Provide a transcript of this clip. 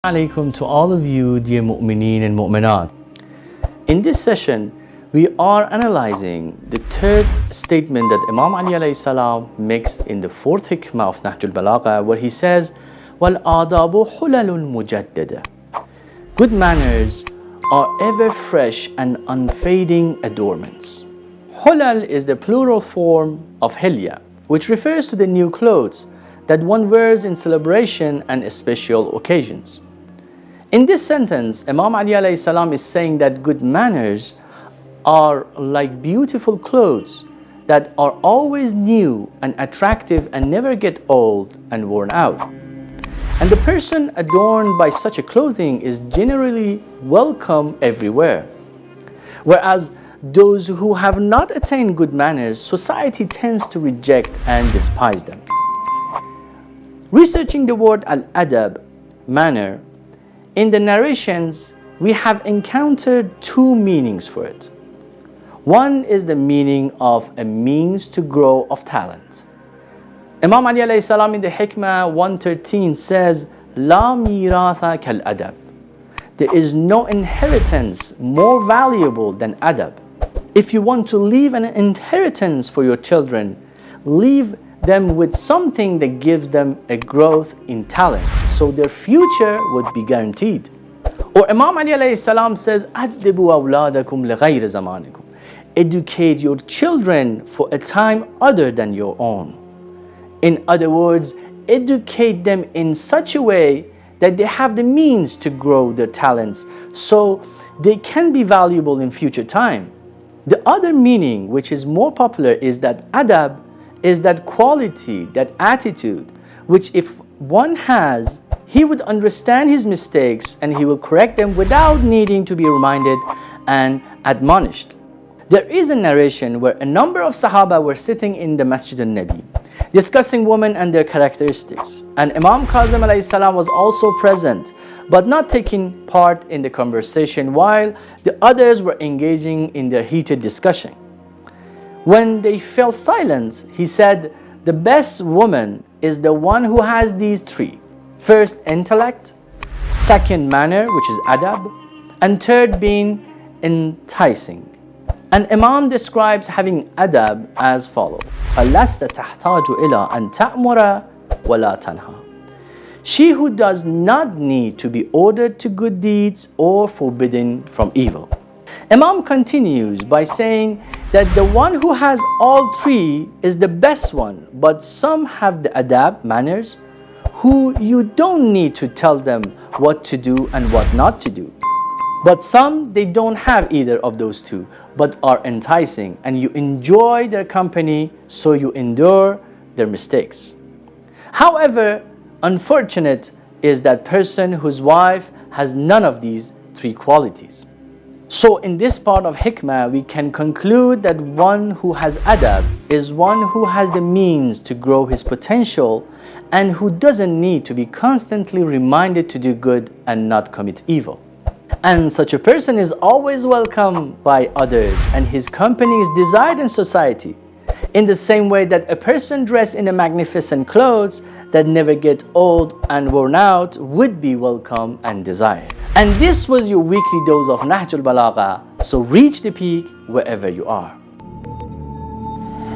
Alaikum to all of you, dear mu'mineen and mu'minat. In this session, we are analyzing the third statement that Imam Ali alayhi salam makes in the fourth hikmah of Nahjul Balagha, where he says, وَالْآدَابُ حُلَلٌ مُجَدَّدَةٌ. Good manners are ever fresh and unfading adornments. Hulal is the plural form of hilya, which refers to the new clothes that one wears in celebration and special occasions. In this sentence, Imam Ali alayhi salam is saying that good manners are like beautiful clothes that are always new and attractive and never get old and worn out. And the person adorned by such a clothing is generally welcome everywhere. Whereas those who have not attained good manners, society tends to reject and despise them. Researching the word al-adab, manner, in the narrations, we have encountered two meanings for it. One is the meaning of a means to grow of talent. Imam Ali alayhi salam in the Hikmah 113 says, La miratha kal adab. There is no inheritance more valuable than adab. If you want to leave an inheritance for your children, leave them with something that gives them a growth in talent, so their future would be guaranteed. Or Imam Ali alayhi salam says, Addibu awladakum lighayri zamanikum. Educate your children for a time other than your own. In other words, educate them in such a way that they have the means to grow their talents, so they can be valuable in future time. The other meaning, which is more popular, is that adab is that quality, that attitude, which if one has, he would understand his mistakes and he will correct them without needing to be reminded and admonished. There is a narration where a number of Sahaba were sitting in the Masjid al-Nabi, discussing women and their characteristics. And Imam Kazim alayhi salam was also present, but not taking part in the conversation, while the others were engaging in their heated discussion. When they fell silent, he said, the best woman is the one who has these three. First, intellect. Second, manner, which is adab. And third, being enticing. And Imam describes having adab as follows: فَلَسْتَ تَحْتَاجُ إِلَىٰ أَن تَأْمُرَ وَلَا تَنْهَى. She who does not need to be ordered to good deeds or forbidden from evil. Imam continues by saying that the one who has all three is the best one, but some have the adab, manners, who you don't need to tell them what to do and what not to do. But some, they don't have either of those two, but are enticing, and you enjoy their company, so you endure their mistakes. However, unfortunate is that person whose wife has none of these three qualities. So in this part of hikmah, we can conclude that one who has adab is one who has the means to grow his potential and who doesn't need to be constantly reminded to do good and not commit evil. And such a person is always welcome by others, and his company is desired in society, in the same way that a person dressed in a magnificent clothes that never get old and worn out would be welcome and desired. And this was your weekly dose of Nahjul Balagha, so reach the peak wherever you are.